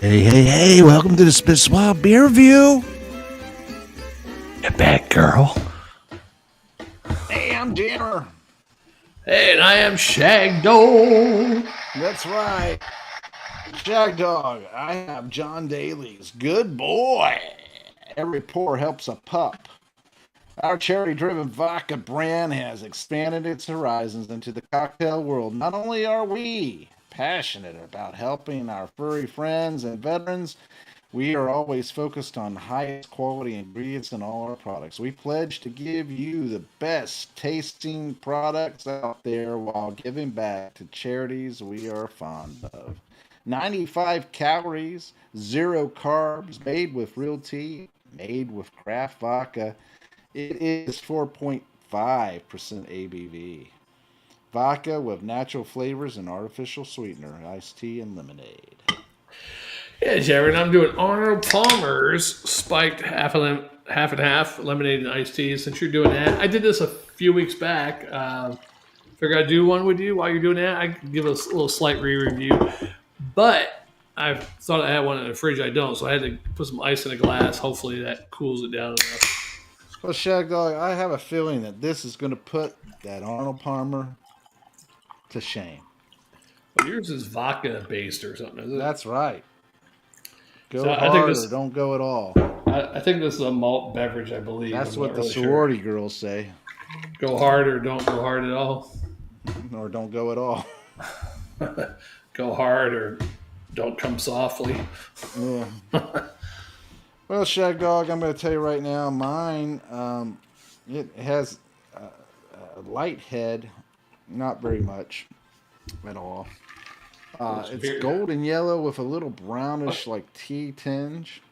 Hey, welcome to the Spit Swallow Beer Review. Get back, girl. Hey, I'm Jenner. Hey, and I am Shagdog. That's right. Shagdog. I have John Daly's Good Boy. Every pour helps a pup. Our charity-driven vodka brand has expanded its horizons into the cocktail world. Not only are we passionate about helping our furry friends and veterans, we are always focused on highest quality ingredients in all our products. We pledge to give you the best tasting products out there while giving back to charities we are fond of. 95 calories, 0 carbs, made with real tea, made with craft vodka. It is 4.5% ABV. Vodka with natural flavors and artificial sweetener, iced tea, and lemonade. Yeah, Jared, I'm doing Arnold Palmer's Spiked half and half lemonade and iced tea. Since you're doing that, I did this a few weeks back. Figured I'd do one with you while you're doing that. I can give a little slight re-review, but I thought I had one in the fridge. I don't, so I had to put some ice in a glass. Hopefully that cools it down enough. Well, Shagdog, I have a feeling that this is going to put that Arnold Palmer to shame. Well, yours is vodka based or something, isn't it? That's right. Go So hard or don't go at all. I think this is a malt beverage, I believe. That's I'm what not the really sorority girls say. Go hard or don't go hard at all. Or don't go at all. Go hard or don't come softly. Yeah. Well, Shagdog, I'm going to tell you right now, mine, it has a light head, not very much at all. It's golden yellow with a little brownish, like tea tinge.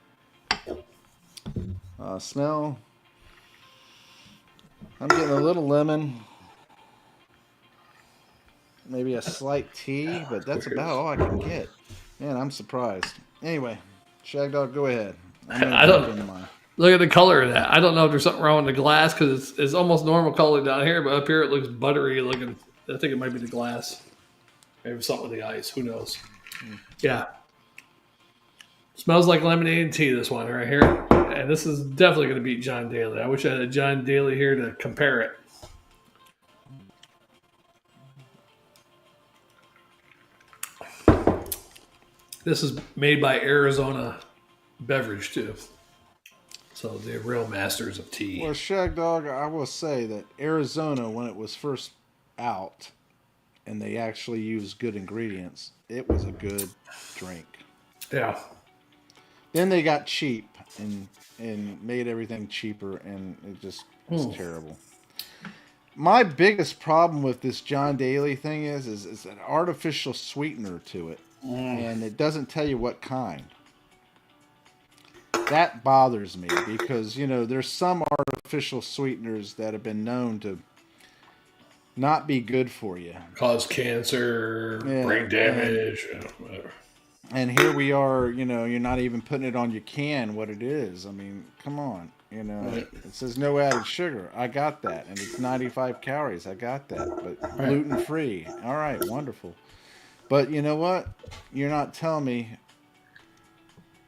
Smell, I'm getting a little lemon, maybe a slight tea, but that's about all I can get. Man, I'm surprised. Anyway, Shagdog, go ahead. I don't look at the color of that. I don't know if there's something wrong with the glass because it's almost normal color down here, but up here it looks buttery looking. I think it might be the glass. Maybe something with the ice. Who knows? Yeah. Smells like lemonade and tea, this one right here. And this is definitely going to beat John Daly. I wish I had a John Daly here to compare it. This is made by Arizona Beverage, too. So they're real masters of tea. Well, Shagdog, I will say that Arizona, when it was first out, and they actually used good ingredients, it was a good drink. Yeah. Then they got cheap and made everything cheaper, and it just was terrible. My biggest problem with this John Daly thing is an artificial sweetener to it, and it doesn't tell you what kind. That bothers me because, there's some artificial sweeteners that have been known to not be good for you. Cause cancer, brain damage, whatever. And here we are, you're not even putting it on your can what it is. I mean, come on. Right. It says no added sugar. I got that. And it's 95 calories. I got that. But gluten-free. All right, wonderful. But you know what? You're not telling me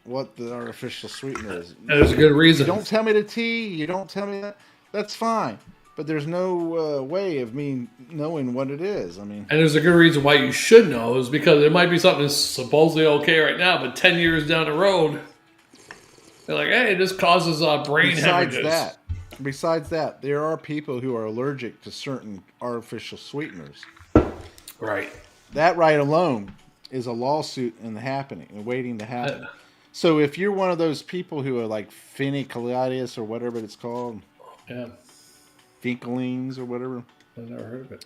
what the artificial sweetener is. There's a good reason. You don't tell me the tea. You don't tell me that. That's fine. But there's no way of me knowing what it is. I mean, and there's a good reason why you should know is because it might be something that's supposedly okay right now, but 10 years down the road, they're like, hey, this causes brain hemorrhages. Besides that, there are people who are allergic to certain artificial sweeteners. Right. That right alone is a lawsuit waiting to happen. So if you're one of those people who are like phenicalitis or whatever it's called. Yeah. Finkelines or whatever. I've never heard of it.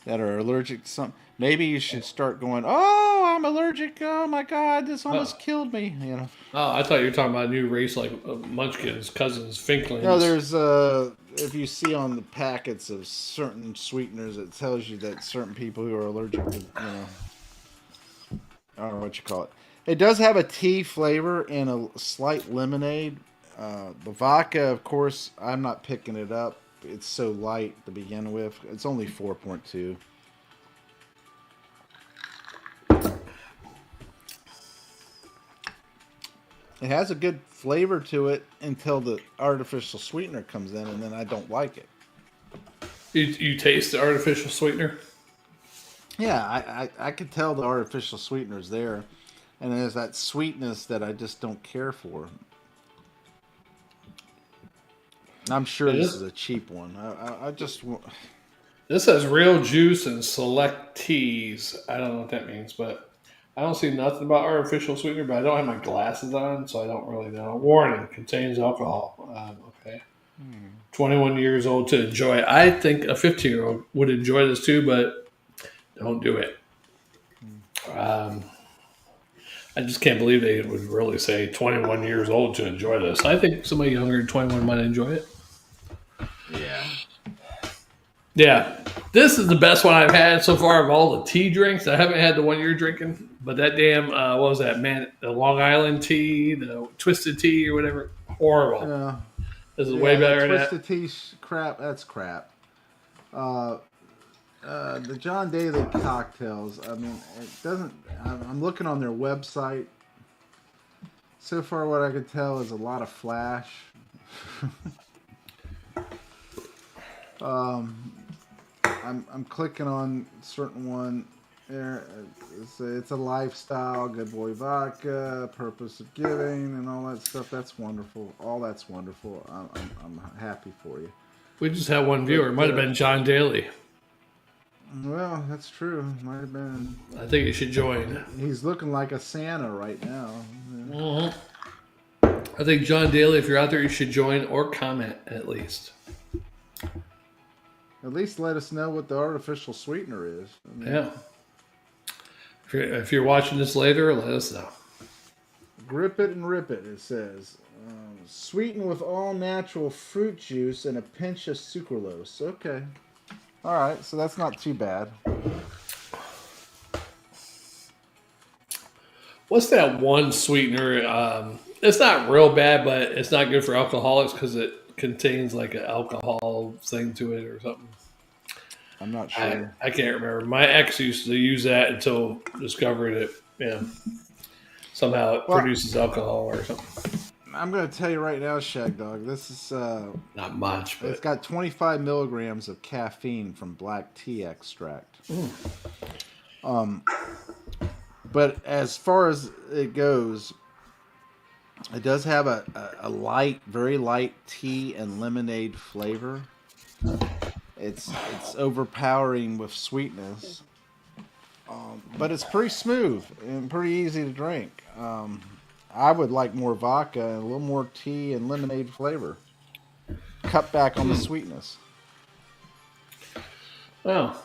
That are allergic to something. Maybe you should start going, oh, I'm allergic. Oh, my God, this almost killed me. Oh, I thought you were talking about a new race like Munchkins, cousins, Finklings. No, there's, if you see on the packets of certain sweeteners, it tells you that certain people who are allergic to, I don't know what you call it. It does have a tea flavor and a slight lemonade. The vodka, of course, I'm not picking it up. It's so light to begin with. It's only 4.2. It has a good flavor to it until the artificial sweetener comes in, and then I don't like it. You taste the artificial sweetener? Yeah, I could tell the artificial sweetener's there, and there's that sweetness that I just don't care for. I'm sure this is a cheap one. I just This has real juice and select teas. I don't know what that means, but I don't see nothing about artificial sweetener. But I don't have my glasses on, so I don't really know. Warning: contains alcohol. Okay. 21 years old to enjoy. I think a 15-year-old would enjoy this too, but don't do it. I just can't believe they would really say 21 years old to enjoy this. I think somebody younger than 21 might enjoy it. Yeah. Yeah. This is the best one I've had so far of all the tea drinks. I haven't had the one you're drinking, but that damn, what was that, man? The Long Island tea, the Twisted Tea or whatever. Horrible. Yeah. This is way better than that. Twisted Tea crap, that's crap. The John Daly cocktails, I mean, it doesn't, I'm looking on their website. So far what I could tell is a lot of flash. I'm clicking on certain one there. It's a lifestyle, good boy vodka, purpose of giving, and all that stuff. That's wonderful. All that's wonderful. I'm happy for you. We just had one viewer. It might have been John Daly. Well, that's true. Might have been. I think you should join. He's looking like a Santa right now. I think John Daly, if you're out there, you should join or comment at least. At least let us know what the artificial sweetener is. I mean, Yeah. If you're watching this later, let us know. Grip it and rip it, it says. Sweetened with all natural fruit juice and a pinch of sucralose. Okay. All right, so that's not too bad. What's that one sweetener? It's not real bad, but it's not good for alcoholics because it contains like an alcohol thing to it or something. I'm not sure. I can't remember. My ex used to use that until discovered it. Yeah, somehow it produces alcohol or something. I'm going to tell you right now, Shagdog. This is Not much, but it's got 25 milligrams of caffeine from black tea extract. But as far as it goes, it does have a light, very light tea and lemonade flavor. It's overpowering with sweetness, but it's pretty smooth and pretty easy to drink. I would like more vodka and a little more tea and lemonade flavor. Cut back on the sweetness. Oh.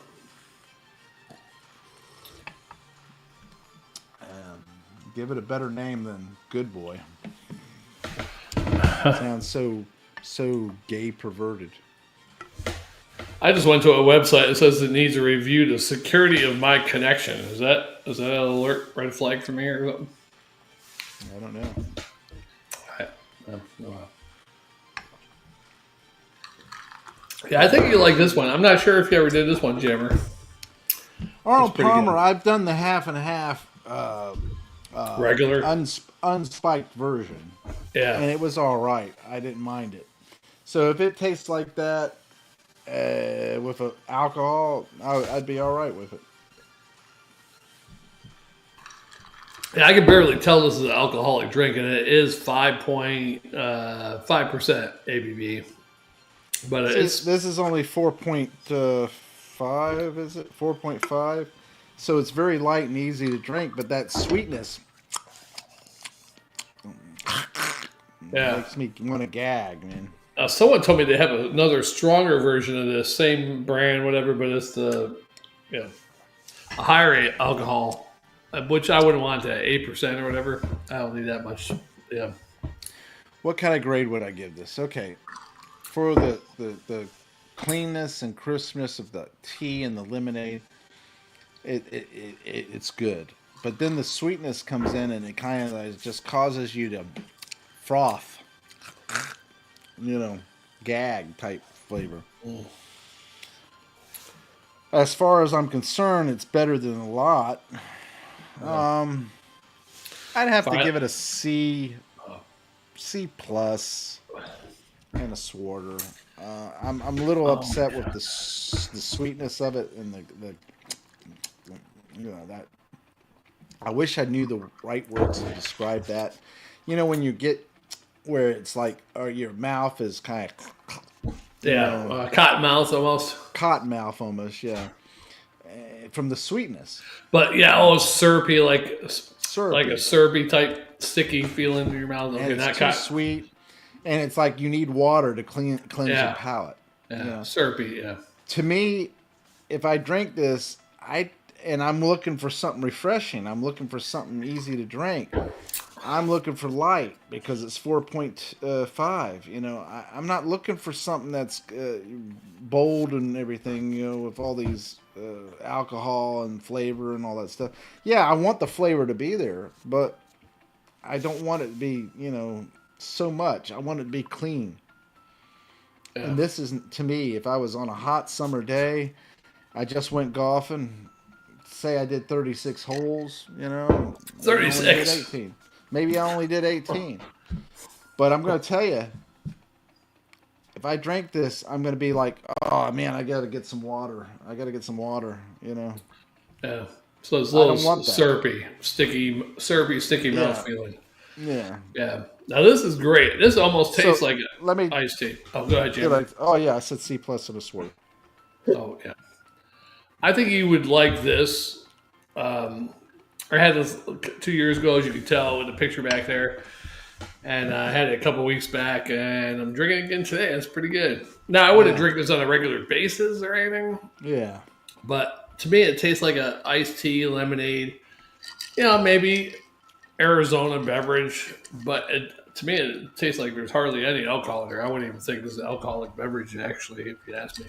Give it a better name than Good Boy. Sounds so gay perverted. I just went to a website that says it needs a review the security of my connection. Is that an alert red flag for me or something? I don't know. Yeah, I think you like this one. I'm not sure if you ever did this one, Jammer. Arnold pretty Palmer, good. I've done the half and half Regular. unspiked version. Yeah. And it was all right. I didn't mind it. So if it tastes like that with alcohol, I'd be all right with it. Yeah, I can barely tell this is an alcoholic drink, and it is 5.5% ABV. But This is only 4.5, is it? 4.5. So it's very light and easy to drink, but that sweetness makes me want to gag, man. Someone told me they have another stronger version of this, same brand, whatever, but it's a higher alcohol, which I wouldn't want to 8% or whatever. I don't need that much. Yeah. What kind of grade would I give this? Okay. For the cleanness and crispness of the tea and the lemonade, it's good. But then the sweetness comes in and it kind of just causes you to froth. Gag type flavor. As far as I'm concerned, it's better than a lot. I'd have to give it a C. C plus and a Swarter. I'm a little upset with the sweetness of it and the that. I wish I knew the right words to describe that. When you get where it's like, or your mouth is kind of cotton mouth almost. Cotton mouth almost, yeah. From the sweetness. But syrupy, like a syrupy type sticky feeling in your mouth. Okay, and it's too sweet, and it's like you need water to cleanse your palate. Yeah, syrupy. Yeah. To me, if I drink this, I'm looking for something refreshing. I'm looking for something easy to drink. I'm looking for light because it's 4.5. I'm not looking for something that's bold and everything. With all these alcohol and flavor and all that stuff. Yeah, I want the flavor to be there, but I don't want it to be so much. I want it to be clean. Yeah. And this isn't, to me, if I was on a hot summer day, I just went golfing. Say I did 36 holes, 36. 18. Maybe I only did 18. But I'm going to tell you, if I drank this, I'm going to be like, oh, man, I got to get some water. Yeah. So it's a little syrupy, sticky mouth feeling. Yeah. Yeah. Now, this is great. This almost tastes like iced tea. Oh, go ahead, Jim. I said C plus and a Swarter. Oh, yeah. I think you would like this. I had this 2 years ago, as you can tell with the picture back there. And I had it a couple weeks back, and I'm drinking it again today. It's pretty good. Now, I wouldn't drink this on a regular basis or anything. Yeah. But to me, it tastes like an iced tea, lemonade. Maybe Arizona beverage. But to me, it tastes like there's hardly any alcohol in there. I wouldn't even think this is an alcoholic beverage, actually, if you ask me.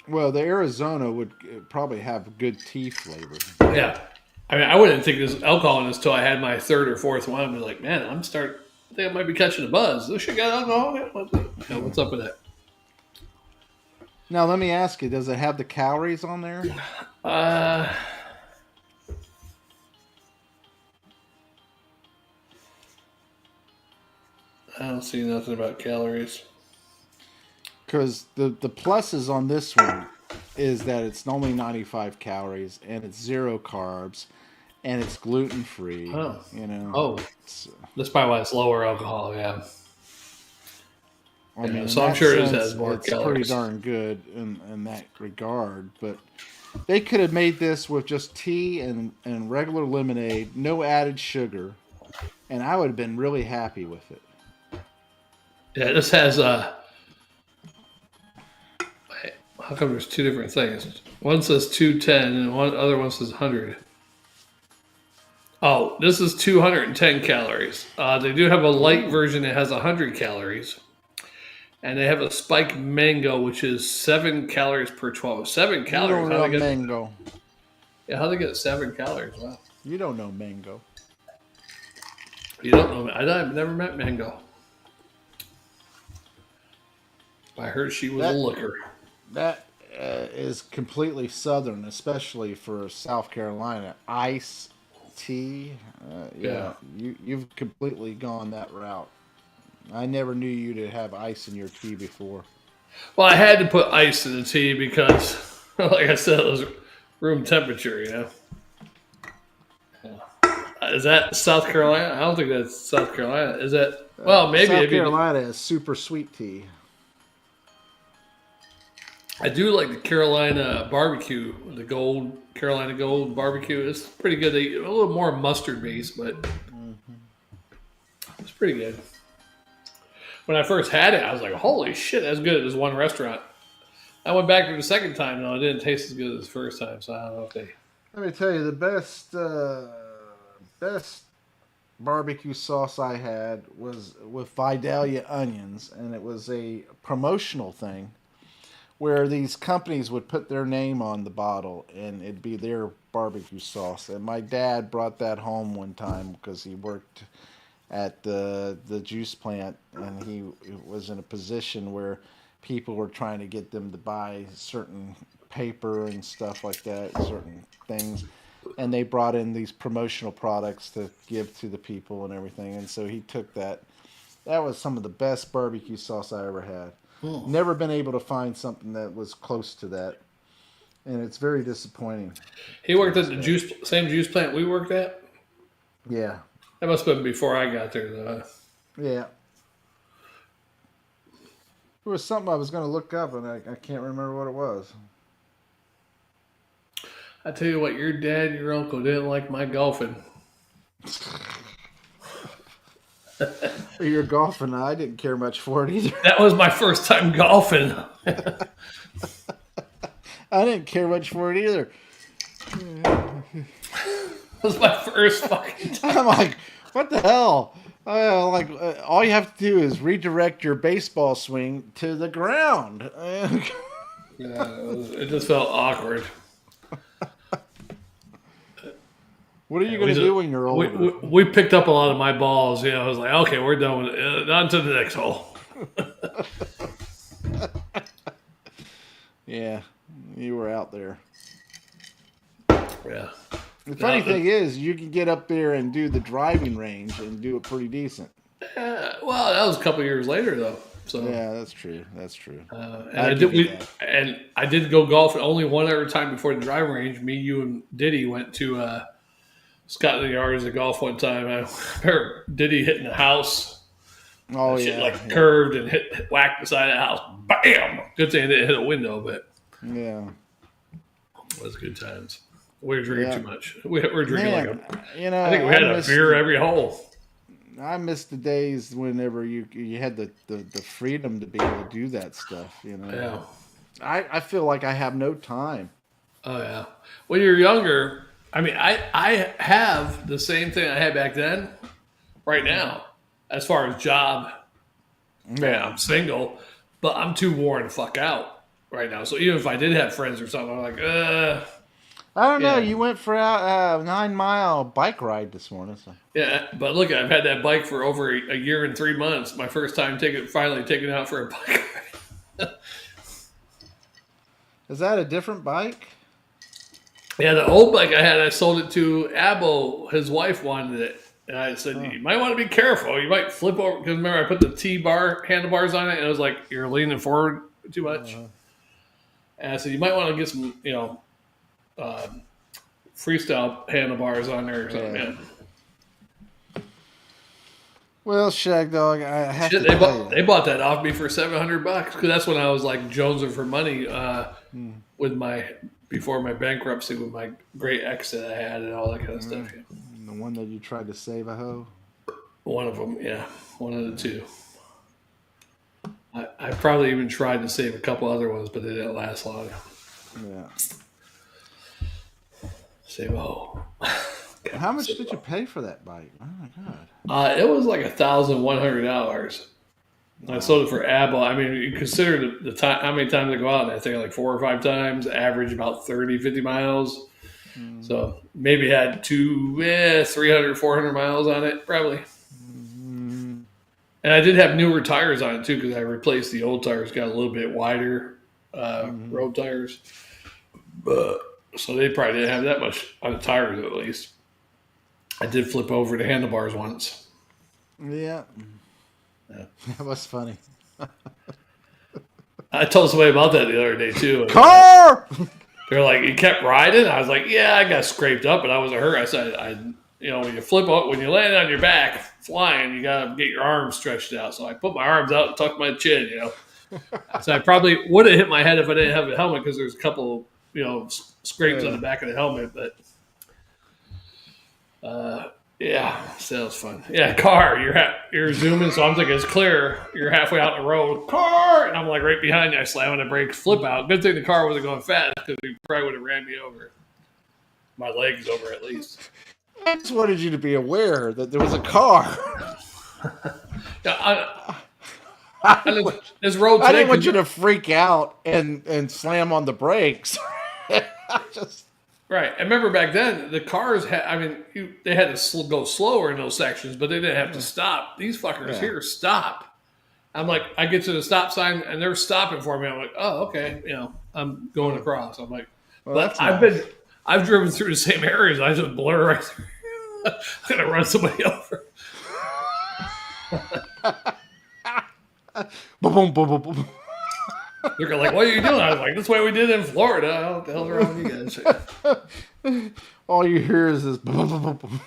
Well, the Arizona would probably have good tea flavor. Yeah. I mean, I wouldn't think there's alcohol in this until I had my third or fourth one. I'd be like, man, I think I might be catching a buzz. This shit got alcohol? What's up with that? Now, let me ask you, does it have the calories on there? I don't see nothing about calories. Because the pluses on this one is that it's only 95 calories and it's 0 carbs and it's gluten free. Oh, that's probably why it's lower alcohol. Yeah. I mean, so I'm sure it has more it's calories. Pretty darn good in that regard. But they could have made this with just tea and regular lemonade, no added sugar, and I would have been really happy with it. Yeah, this has how come there's two different things? One says 210 and one other one says 100. Oh, this is 210 calories. They do have a light version that has 100 calories. And they have a spiked mango, which is 7 calories per 12. 7 calories? You don't know mango. Yeah, how do they get 7 calories? Wow. You don't know mango. You don't know. I've never met mango. I heard she was a looker. That is completely southern, especially for South Carolina. Ice tea. Yeah. You've completely gone that route. I never knew you to have ice in your tea before. Well, I had to put ice in the tea because, like I said, it was room temperature, Yeah. Is that South Carolina? I don't think that's South Carolina. Is that? Well, maybe. South Carolina is super sweet tea. I do like the Carolina barbecue, the Carolina Gold barbecue. It's pretty good. A little more mustard based, but it's pretty good. When I first had it, I was like, holy shit, that's good at this one restaurant. I went back there the second time, though. It didn't taste as good as the first time, so I don't know if they... Let me tell you, the best barbecue sauce I had was with Vidalia onions, and it was a promotional thing where these companies would put their name on the bottle, and it'd be their barbecue sauce. And my dad brought that home one time because he worked at the juice plant, and he was in a position where people were trying to get them to buy certain paper and stuff like that, certain things, and they brought in these promotional products to give to the people and everything. And so he took that That was some of the best barbecue sauce I ever had. Oh. Never been able to find something that was close to that. And it's very disappointing. He worked at the same juice plant we worked at? Yeah. That must have been before I got there, though. Yeah. There was something I was going to look up, and I can't remember what it was. I tell you what, your dad and your uncle didn't like my golfing. You're golfing. I didn't care much for it either. That was my first time golfing. I didn't care much for it either. That was my first fucking time. I'm like, what the hell? All you have to do is redirect your baseball swing to the ground. It just felt awkward. What are you going to do when you're older? We picked up a lot of my balls. I was like, okay, we're done with it. On to the next hole. Yeah, you were out there. Yeah. The funny thing is, you can get up there and do the driving range and do it pretty decent. Well, that was a couple years later, though. So yeah, that's true. That's true. And I did go golfing only one other time before the driving range. Me, you, and Diddy went to Scotland Yards to golf one time. I remember Diddy hitting the house. Oh yeah, curved and whacked the side of the house. Bam! Good thing it didn't hit a window, but yeah, it was good times. We were drinking too much. We were drinking I think we had a beer every hole. I miss the days whenever you had the freedom to be able to do that stuff. Yeah. I feel like I have no time. Oh yeah. When you're younger, I mean, I have the same thing I had back then, right now, as far as job. Yeah, I'm single, but I'm too worn the fuck out right now. So even if I did have friends or something, I'm like, I don't know. You went for a 9-mile bike ride this morning. So. Yeah, but look, I've had that bike for over a year and 3 months. My first time finally taking it out for a bike ride. Is that a different bike? Yeah, the old bike I had, I sold it to Abbo. His wife wanted it. And I said, you might want to be careful. You might flip over. Because remember, I put the T-bar handlebars on it, and it was like, you're leaning forward too much. And I said, you might want to get some, freestyle handlebars on there or something. Yeah. Well, Shagdog, I have to they bought that off me for $700 because that's when I was like jonesing for money with before my bankruptcy with my great ex that I had and all that kind of stuff. Yeah. The one that you tried to save a hoe? One of them, yeah. One of the two. I probably even tried to save a couple other ones, but they didn't last long. Yeah. Save a hoe. How much did you pay for that bike? Oh my god! It was like $1,100. I sold it for Apple. I mean, you consider the time, how many times I go out, and I think like 4 or 5 times, average about 30, 50 miles. So maybe had 300, 400 miles on it, probably. And I did have newer tires on it too, because I replaced the old tires, got a little bit wider road tires. But so they probably didn't have that much on the tires at least. I did flip over the handlebars once. Yeah. That was funny. I told somebody about that the other day too. Car! They're like, you kept riding? I was like, yeah, I got scraped up, but I wasn't hurt. I said, when you flip up, when you land on your back flying, you got to get your arms stretched out. So I put my arms out and tucked my chin, So I probably would have hit my head if I didn't have a helmet because there's a couple, scrapes on the back of the helmet, but so that was fun. Yeah, car, you're zooming, so I'm thinking it's clear. You're halfway out the road, car, and I'm like right behind you. I slam on the brakes, flip out. Good thing the car wasn't going fast because he probably would have ran me over. My legs over at least. I just wanted you to be aware that there was a car. This road. I didn't want you to freak out and slam on the brakes. Right. I remember back then, the cars they had to go slower in those sections, but they didn't have to stop. These fuckers here stop. I'm like, I get to the stop sign, and they're stopping for me. I'm like, oh, okay. I'm going across. I'm like, but I've driven through the same areas. I just blur right through. I'm going to run somebody over. Boom, boom, boom, boom, boom. They're like, what are you doing? I was like, that's the way we did it in Florida. What the hell's wrong with you guys? All you hear is this. Boom, boom, boom, boom.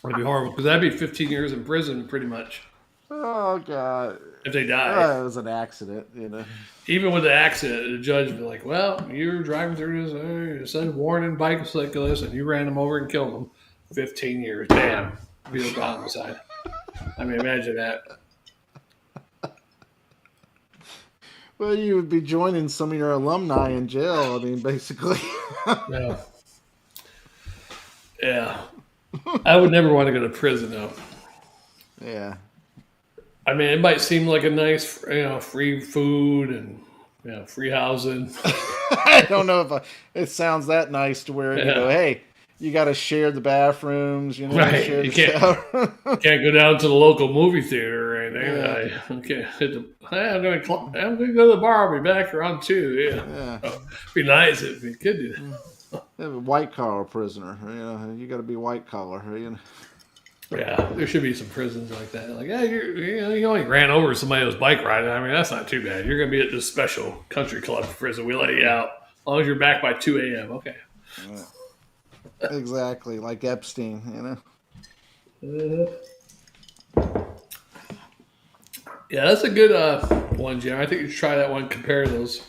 It'd be horrible because that'd be 15 years in prison, pretty much, Oh God! if they die. It was an accident, you know. Even with the accident, the judge would be like, well, you were driving through this, it said warning bicyclist, and you ran him over and killed him. 15 years. Damn. Vehicle homicide. I mean, imagine that. Well, you would be joining some of your alumni in jail. I mean, basically. Yeah. Yeah. I would never want to go to prison, though. Yeah. I mean, it might seem like a nice, free food and, free housing. I don't know if it sounds that nice to where you go, hey, you got to share the bathrooms, you know, right. share You the shower. can't go down to the local movie theater or anything. I'm going to go to the bar. I'll be back around 2. Yeah. It'd be nice if we could do that. Have a white collar prisoner, you know, you got to be white collar, you know. Yeah, there should be some prisons like that. Like, yeah, you only ran over somebody who was bike riding. I mean, that's not too bad. You're going to be at this special country club prison. We let you out as long as you're back by 2 a.m. Okay. Yeah. Exactly, like Epstein, you know. Yeah, that's a good one, Jim. I think you should try that one. Compare those.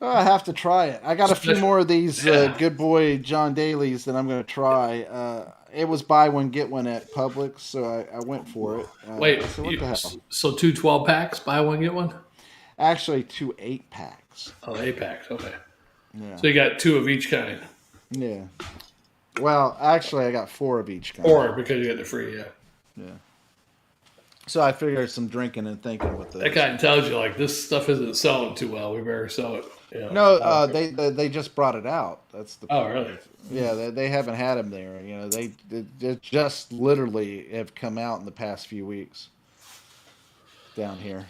I have to try it. I got a few more of these good boy John Daly's that I'm going to try. It was buy one, get one at Publix, so I went for it. Wait, so what the hell? So 2 12-packs, buy one, get one? Actually, 2 8-packs. Oh, 8-packs, okay. Yeah. So you got 2 of each kind. Yeah. Well, actually, I got 4 of each kind. 4 because you get the free, Yeah. So I figured some drinking and thinking with this. That kind of tells you, like, this stuff isn't selling too well. We better sell it. No, they just brought it out. That's the. Oh, really? Yeah, they haven't had them there. You know, they just literally have come out in the past few weeks down here.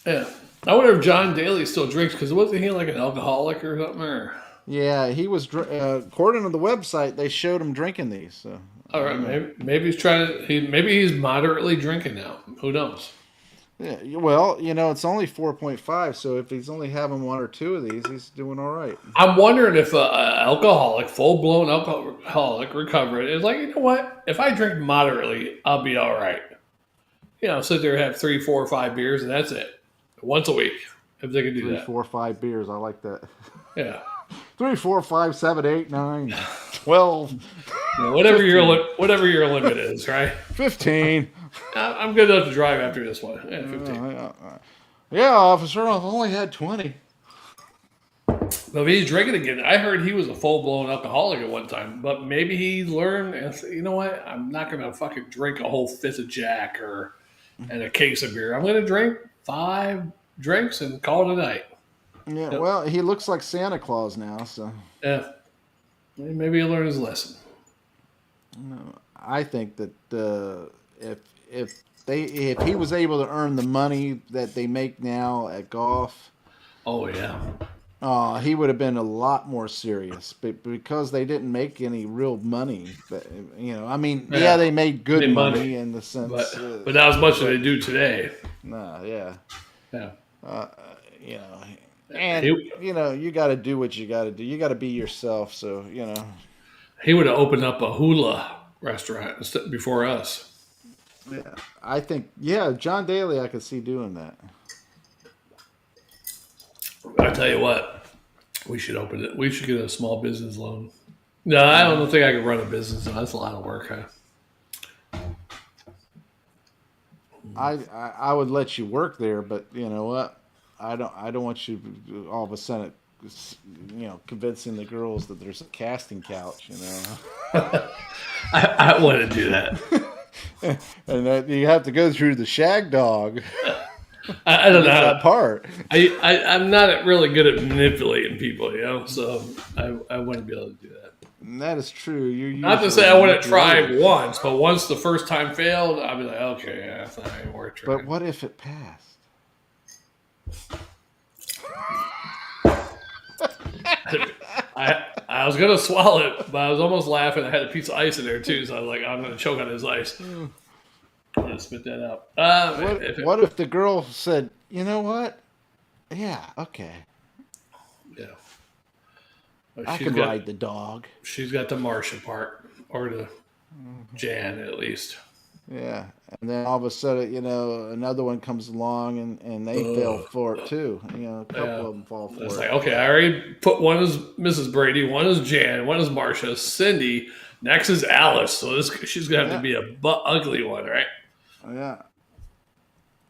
Yeah, I wonder if John Daly still drinks because wasn't he like an alcoholic or something? Or? Yeah, he was. According to the website, they showed him drinking these. So. All right, maybe he's trying to. Maybe he's moderately drinking now. Who knows? Yeah, well, you know, it's only 4.5, so if he's only having 1 or 2 of these, he's doing all right. I'm wondering if an alcoholic, full-blown alcoholic, recovered, is like, you know what? If I drink moderately, I'll be all right. You know, sit there, have 3, 4, 5 beers, and that's it. Once a week, if they can do 3, that. 4, 5 beers. I like that. Yeah. 3, 4, 5, 7, 8, 9, 12. Whatever your limit is, right? 15. I'm good enough to drive after this one. Yeah, 15. Yeah, officer, I've only had 20. But if he's drinking again, I heard he was a full-blown alcoholic at one time. But maybe he learned and said, you know what? I'm not going to fucking drink a whole 5th of Jack and a case of beer. I'm going to drink 5 drinks and call it a night. Yeah, well, he looks like Santa Claus now, so. Yeah. Maybe he learned his lesson. No, I think that if he was able to earn the money that they make now at golf, oh yeah, he would have been a lot more serious. But because they didn't make any real money, you know, I mean, yeah they made good money in the sense, but not as much as they do today. No, yeah. You know, and you know, you got to do what you got to do. You got to be yourself. So you know, he would have opened up a hula restaurant before us. Yeah, I think, John Daly, I could see doing that. I tell you what, we should open it. We should get a small business loan. No, I don't think I could run a business. That's a lot of work. Huh? I would let you work there, but you know what? I don't want you all of a sudden, you know, convincing the girls that there's a casting couch. You know, I want to do that. And that you have to go through the Shagdog. I don't know that part. I'm not really good at manipulating people, you know, so I wouldn't be able to do that. And that is true. Not to say I wouldn't try once, but once the first time failed, I'd be like, okay, yeah, that's not even worth trying. But what if it passed? I I was gonna swallow it, but I was almost laughing. I had a piece of ice in there too, so I was like, I'm gonna choke on this ice. I'm gonna spit that out. What if the girl said, you know what? Yeah, okay. Yeah. I can ride the dog. She's got the Martian part, or the Jan at least. Yeah, and then all of a sudden, you know, another one comes along and they fell for it too. You know, a couple of them fall for It's it. like, okay, I already put one as Mrs. Brady, one is Jan, one is Marcia, Cindy. Next is Alice. So she's gonna have to be a ugly one, right? Yeah.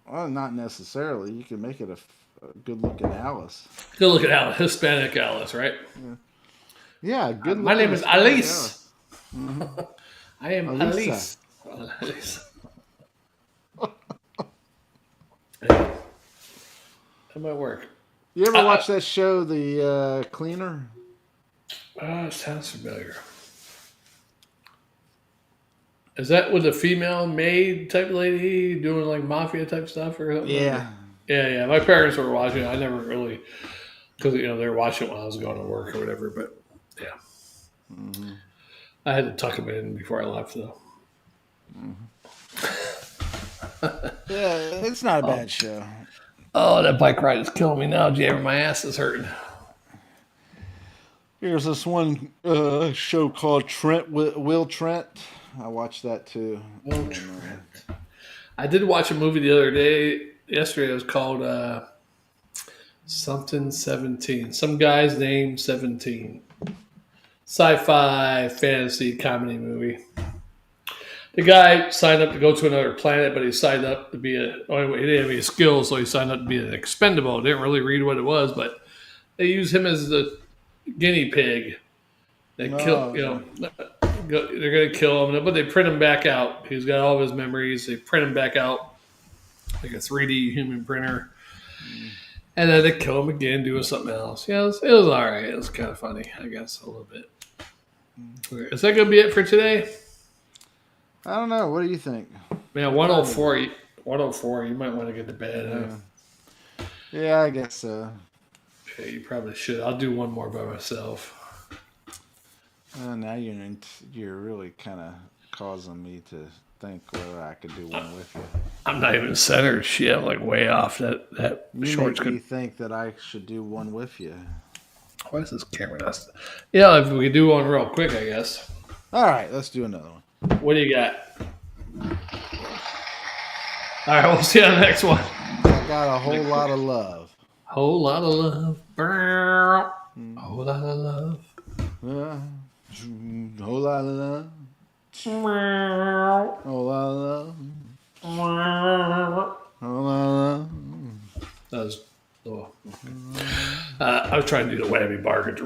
Well, not necessarily. You can make it a good-looking Alice. Good-looking Alice, Hispanic Alice, right? Yeah, good. My name is Alice. Mm-hmm. I am Alice. That might work. You ever watch that show, The Cleaner? Sounds familiar. Is that with a female maid type lady doing like mafia type stuff or something? Yeah. Yeah. My parents were watching it. I never really, because they were watching it when I was going to work or whatever. But yeah, I had to tuck them in before I left though. Yeah, it's not a bad show. Oh, that bike ride is killing me now, Jammer. My ass is hurting. Here's this one show called Will Trent. I watched that too. Will Trent. I did watch a movie the other day. Yesterday, it was called something 17. Some guy's name 17. Sci-fi fantasy comedy movie. The guy signed up to go to another planet, but he signed up to be he didn't have any skills, so he signed up to be an expendable. Didn't really read what it was, but they used him as the guinea pig. They kill, they're going to kill him, but they print him back out. He's got all of his memories. They print him back out like a 3D human printer. And then they kill him again doing something else. Yeah, it was all right. It was kind of funny, I guess, a little bit. Okay. Is that going to be it for today? I don't know. What do you think? Man, 104, you might want to get to bed. Huh? Yeah, I guess so. Okay, you probably should. I'll do one more by myself. Now you're really kind of causing me to think whether I could do one with you. I'm not even centered. Shit, I'm like way off. That short's make me think that I should do one with you. Why is this camera not? Yeah, if we could do one real quick, I guess. All right, let's do another one. What do you got? All right, we'll see you on the next one. I got a whole lot of love. Whole lot of love. Whole lot of love. Whole lot of love. Whole lot of love. Whole lot of love. That was. Oh. I was trying to do the whammy bark.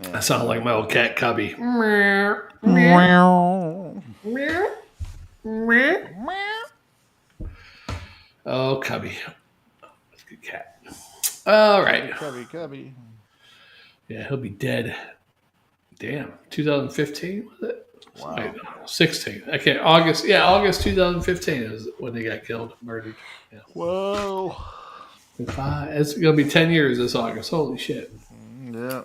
Yeah. I sound like my old cat Cubby. Oh, Cubby. That's a good cat. All right. Cubby. Yeah, he'll be dead. Damn. 2015, was it? Wow. 16. Okay, August 2015 is when they got killed, murdered. Yeah. Whoa. It's going to be 10 years this August. Holy shit. Yeah.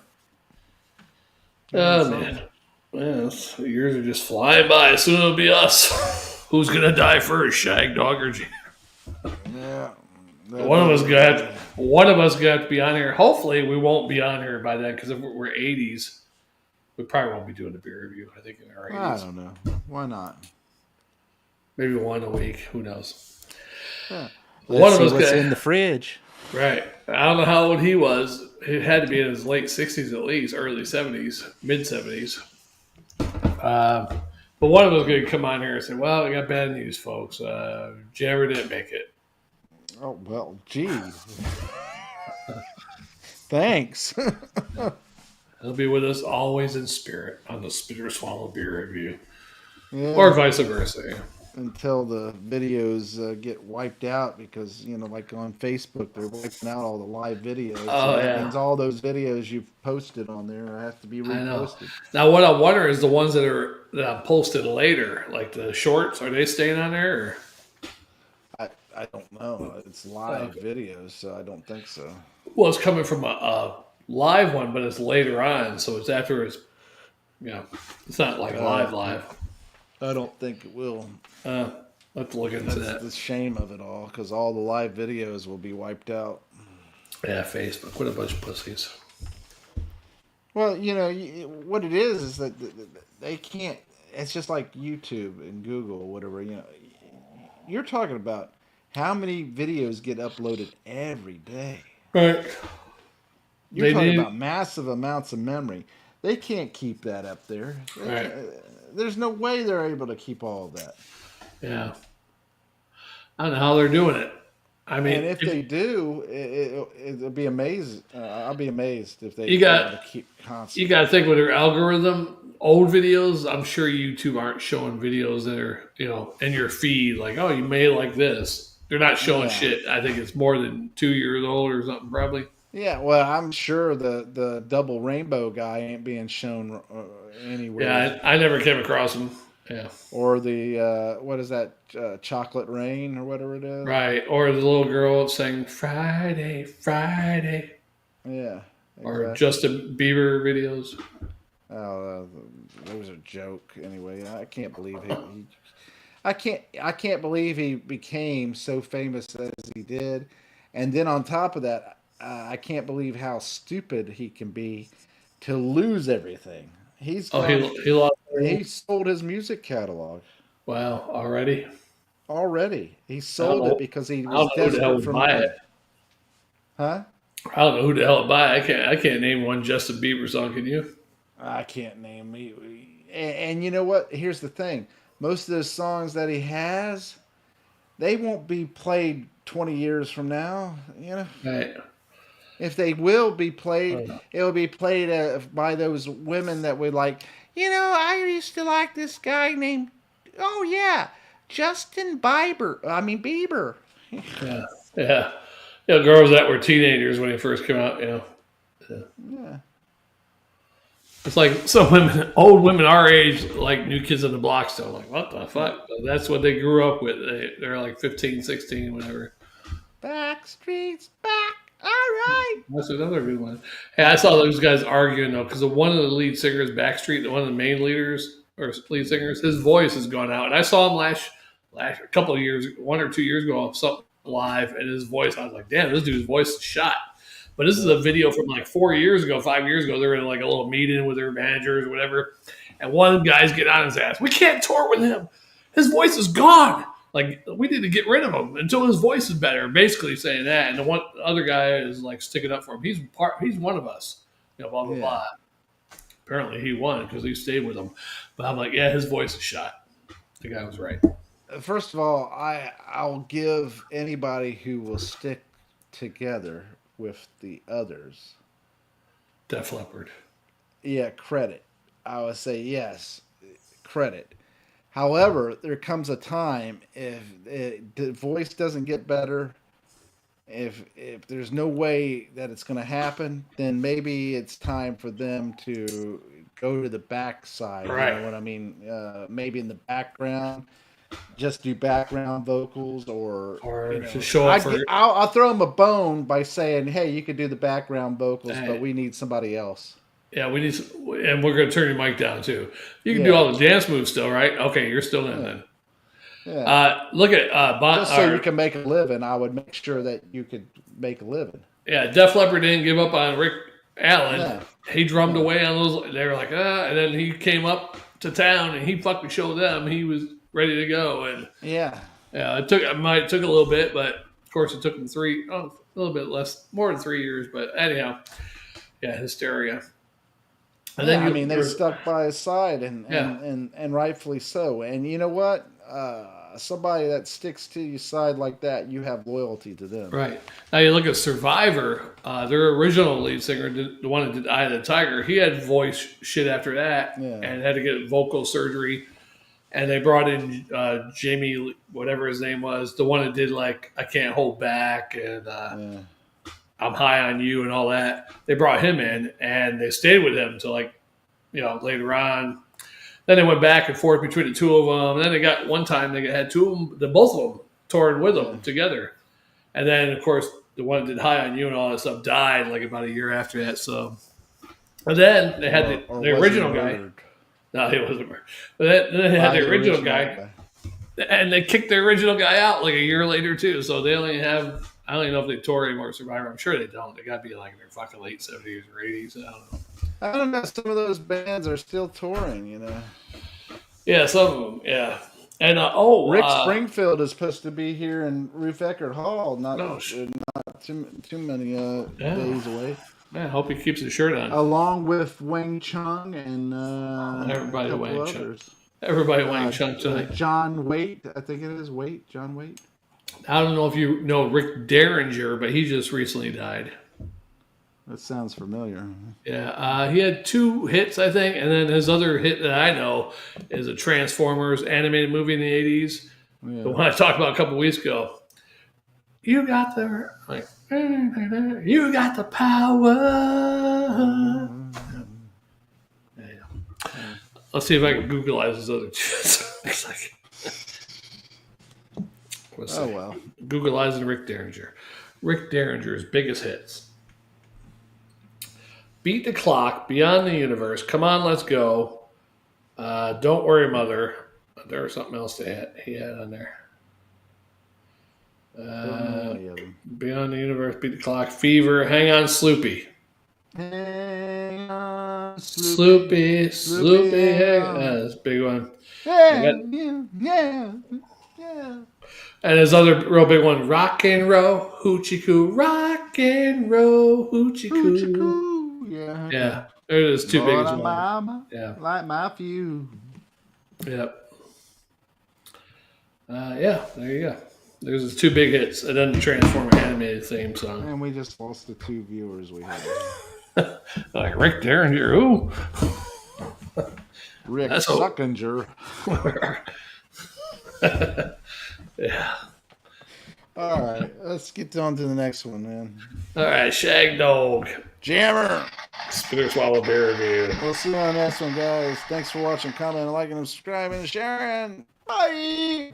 Oh, man. Well, years are just flying by. Soon it'll be us. Who's going to die first, Shagdog or Jim? Yeah. One of us got to be on here. Hopefully, we won't be on here by then because if we're 80s, we probably won't be doing a beer review. I think in our 80s. I don't know. Why not? Maybe one a week. Who knows? Yeah. One of us what's in the fridge. Right. I don't know how old he was. It had to be in his late 60s at least, early 70s, mid 70s. But one of us going to come on here and say, well, we got bad news, folks. Jammer didn't make it. Oh, well, geez. Thanks. He'll be with us always in spirit on the Spit or Swallow beer review. Yeah. Or vice versa. Until the videos get wiped out because, like on Facebook, they're wiping out all the live videos. Oh, so that yeah. means all those videos you've posted on there have to be reposted. Now, what I wonder is the ones that I posted later, like the shorts, are they staying on there? Or? I don't know. It's live videos, so I don't think so. Well, it's coming from a live one, but it's later on, so it's after it's, it's not like live. I don't think it will. Let's look into That's that. the shame of it all, because all the live videos will be wiped out. Yeah, Facebook. What a bunch of pussies. Well, what it is that they can't. It's just like YouTube and Google or whatever. You're talking about how many videos get uploaded every day. Right. You're talking about massive amounts of memory. They can't keep that up there. Right. There's no way they're able to keep all of that. Yeah. I don't know how they're doing it. I mean, and if they do, it'll be amazing. I'll be amazed if they keep constant. You got to think with their algorithm, old videos. I'm sure YouTube aren't showing videos that are in your feed like, oh, you may like this. They're not showing shit. I think it's more than 2 years old or something, probably. Yeah, well, I'm sure the double rainbow guy ain't being shown anywhere. Yeah, I never came across him. Yeah. Or the what is that? Chocolate Rain or whatever it is. Right. Or the little girl saying Friday, Friday. Yeah. Exactly. Or Justin Bieber videos. Oh, that was a joke. Anyway, I can't believe I can't believe he became so famous as he did, and then on top of that, I can't believe how stupid he can be to lose everything. He sold his music catalog. Wow, already? He sold it because he was desperate for money. Huh? I don't know who the hell would buy it. I can't name one Justin Bieber song, can you? I can't name me. And you know what? Here's the thing. Most of those songs that he has, they won't be played 20 years from now, Right. If they will be played, it'll be played by those women that would like, I used to like this guy named, Justin Bieber. Bieber. Yeah. Girls that were teenagers when he first came out, Yeah. It's like some women, old women our age, like New Kids on the Block still. Like, what the fuck? That's what they grew up with. They're like 15, 16, whatever. Backstreet's back. All right. That's another good one. Hey, I saw those guys arguing though, because one of the lead singers, Backstreet, one of the main leaders or lead singers, his voice has gone out. And I saw him last a couple of years, 1 or 2 years ago, on something live, and his voice, I was like, damn, this dude's voice is shot. But this is a video from like 4 years ago, 5 years ago. They were in like a little meeting with their managers or whatever. And one of the guys get on his ass. We can't tour with him. His voice is gone. Like, we need to get rid of him until his voice is better. Basically saying that. And the other guy is like sticking up for him. He's one of us. Blah, blah, blah. Apparently he won because he stayed with him. But I'm like, yeah, his voice is shot. The guy was right. First of all, I'll give anybody who will stick together with the others. Def Leppard. Yeah, credit. I would say yes, credit. However, there comes a time if the voice doesn't get better, if there's no way that it's going to happen, then maybe it's time for them to go to the backside. Right. You know what I mean? Maybe in the background, just do background vocals, or just show up I'll throw them a bone by saying, hey, you could do the background vocals, but we need somebody else. Yeah, we need, and we're going to turn your mic down too. You can do all the dance moves still, right? Okay, you're still in then. Yeah. Look at just so you can make a living. I would make sure that you could make a living. Yeah, Def Leppard didn't give up on Rick Allen. Yeah. He drummed away on those. They were like, and then he came up to town and he fucking showed them he was ready to go. And it took a little bit, but of course it took him a little bit less, more than 3 years. But anyhow, hysteria. And then they stuck by his side, and rightfully so. And you know what? Somebody that sticks to your side like that, you have loyalty to them. Right. Now you look at Survivor. Their original lead singer, the one that did Eye of the Tiger, he had voice shit after that and had to get vocal surgery. And they brought in Jamie, whatever his name was, the one that did like I Can't Hold Back and I'm High on You and all that. They brought him in and they stayed with him until later on. Then they went back and forth between the two of them. And then they got one time they had two of them, both of them toured with them together. And then of course the one that did High on You and all that stuff died like about a year after that. So, and then they had the original guy. No, he wasn't murdered. But then they had the original guy. And they kicked the original guy out like a year later too. So they only have, I don't even know if they tour anymore, Survivor. I'm sure they don't. They got to be like in their fucking late 70s or 80s. I don't know. I don't know. Some of those bands are still touring, you know. Yeah, some of them. Yeah. And Rick Springfield is supposed to be here in Ruth Eckerd Hall. Not too many days away. Man, I hope he keeps his shirt on. Along with Wang Chung and everybody Wang Chung. Everybody Wang Chung tonight. John Waite, I think it is John Waite. I don't know if you know Rick Derringer, but he just recently died. That sounds familiar. Yeah, he had 2 hits, I think, and then his other hit that I know is a Transformers animated movie in the 80s. Yeah. The one I talked about a couple weeks ago. You got the power. Yeah. Let's see if I can Googleize his other shit. Well. Googleizing Rick Derringer. Rick Derringer's biggest hits. Beat the Clock, Beyond the Universe, Come On, Let's Go, Don't Worry, Mother. There was something else he had on there. Beyond the Universe, Beat the Clock, Fever, Hang On, Sloopy. Hang on, Sloopy, hang on. That's a big one. Yeah. And his other real big one, Rock and Roll, Hoochie Coo, Rock and Roll, Hoochie Coo. Yeah. It is 2 big as well. Yeah. Like my few. Yep. Yeah, there you go. There's his 2 big hits, and then the Transformer animated theme song. And we just lost the 2 viewers we had. Like Rick Derringer, who? Rick Suckinger. Yeah. All right, let's get on to the next one, man. All right, Shagdog. Jammer. Spinner Swallow Bear Review. We'll see you on the next one, guys. Thanks for watching, commenting, liking, and subscribing, and sharing. Bye.